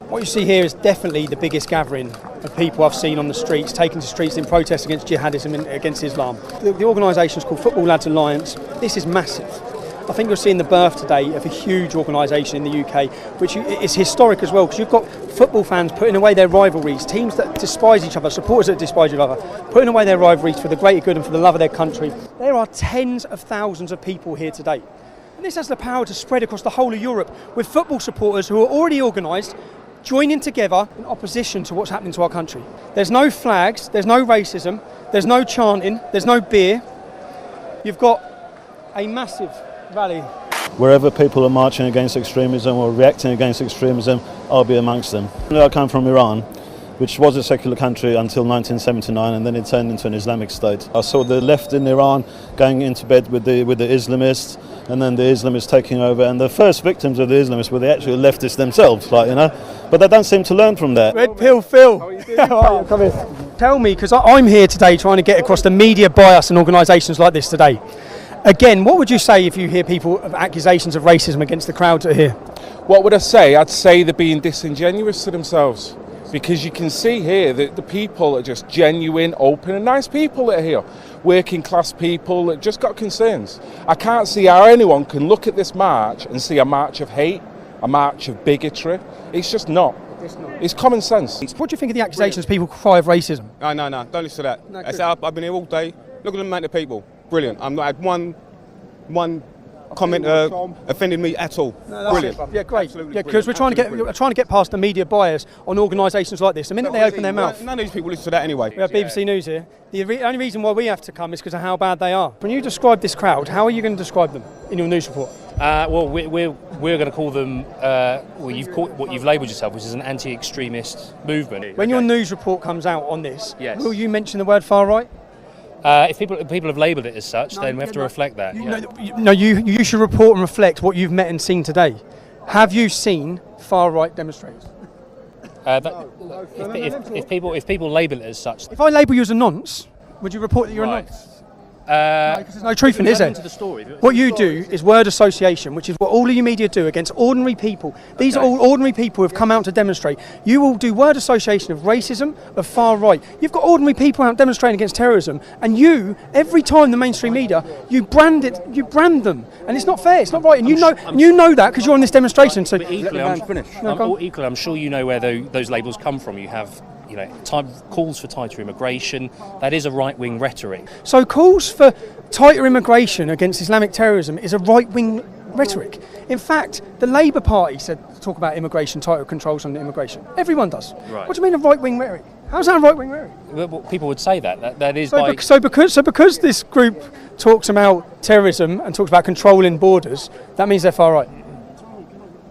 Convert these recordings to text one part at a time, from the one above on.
What you see here is definitely the biggest gathering of people I've seen on the streets, taking to streets in protest against jihadism and against Islam. The organisation is called Football Lads Alliance. This is massive. I think you're seeing the birth today of a huge organisation in the UK, which is historic as well, because you've got football fans putting away their rivalries, teams that despise each other, supporters that despise each other, putting away their rivalries for the greater good and for the love of their country. There are tens of thousands of people here today. And this has the power to spread across the whole of Europe, with football supporters who are already organised, joining together in opposition to what's happening to our country. There's no flags, there's no racism, there's no chanting, there's no beer. You've got a massive rally. Wherever people are marching against extremism or reacting against extremism, I'll be amongst them. I come from Iran, which was a secular country until 1979, and then it turned into an Islamic state. I saw the left in Iran going into bed with the Islamists, and then the Islamists taking over, and the first victims of the Islamists were the actual leftists themselves, but they don't seem to learn from that. Red Pill Phil, how are you? Come here. Tell me, because I'm here today trying to get across the media bias and organisations like this today. Again, what would you say if you hear people of accusations of racism against the crowds that are here? What would I say? I'd say they're being disingenuous to themselves, because you can see here that the people are just genuine, open and nice people that are here. Working class people that just got concerns. I can't see how anyone can look at this march and see a march of hate, a march of bigotry. It's just not. It's common sense. What do you think of the accusations people cry of racism? No, don't listen to that. I've been here all day. Look at the amount of people. Brilliant. I've not had one comment offended me at all. No, brilliant. Yeah, great. Yeah, because we're trying to get past the media bias on organisations like this. The minute they open their mouth. None of these people listen to that anyway. We have BBC News here. The only reason why we have to come is because of how bad they are. When you describe this crowd, how are you going to describe them in your news report? Well, we're going to call them. You've called what you've labelled yourself, which is an anti-extremist movement. When your news report comes out on this, yes. Will you mention the word far right? If people have labelled it as such, then we have to reflect that. You should report and reflect what you've met and seen today. Have you seen far right demonstrators? If people label it as such. If I label you as a nonce, would you report that you're a nonce? Because there's no truth in it, is there? What you do is word association, which is what all of you media do against ordinary people. These are all ordinary people who have come out to demonstrate. You will do word association of racism, of far right. You've got ordinary people out demonstrating against terrorism, and you, every time the mainstream media, you brand them, and it's not fair. It's not right, and you know that because you're on this demonstration. So equally, I'm sure you know where those labels come from. You have. Calls for tighter immigration. That is a right-wing rhetoric. So calls for tighter immigration against Islamic terrorism is a right-wing rhetoric. In fact, the Labour Party said to talk about immigration, tighter controls on immigration. Everyone does. Right. What do you mean a right-wing rhetoric? How's that a right-wing rhetoric? Well, people would say that is so because this group talks about terrorism and talks about controlling borders, that means they're far right.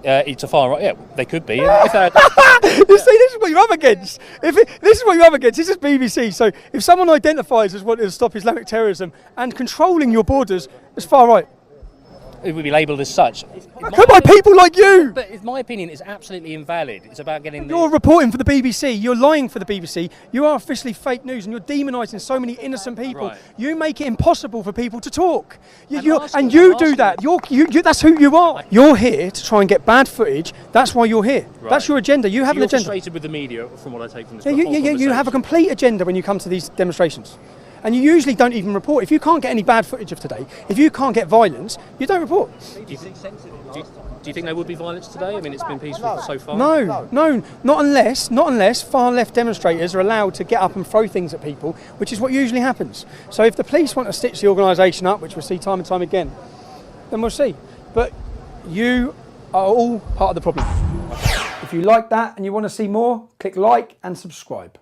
It's a far right. Yeah, they could be. You see, this is what you're up against. This is what you're up against. This is BBC. So if someone identifies as wanting to stop Islamic terrorism and controlling your borders, it's far right. It would be labelled as such. Come by people like you! But in my opinion, it's absolutely invalid. It's about getting... You're reporting for the BBC, you're lying for the BBC, you are officially fake news and you're demonising so many innocent people. Right. You make it impossible for people to talk. You do that. That's who you are. You're here to try and get bad footage, that's why you're here. Right. That's your agenda. You have an agenda. You're frustrated with the media, from what I take from this you have a complete agenda when you come to these demonstrations. And you usually don't even report. If you can't get any bad footage of today, if you can't get violence, you don't report. Do you think there would be violence today? I mean, it's been peaceful so far. No, not unless far left demonstrators are allowed to get up and throw things at people, which is what usually happens. So if the police want to stitch the organisation up, which we'll see time and time again, then we'll see. But you are all part of the problem. If you like that and you want to see more, click like and subscribe.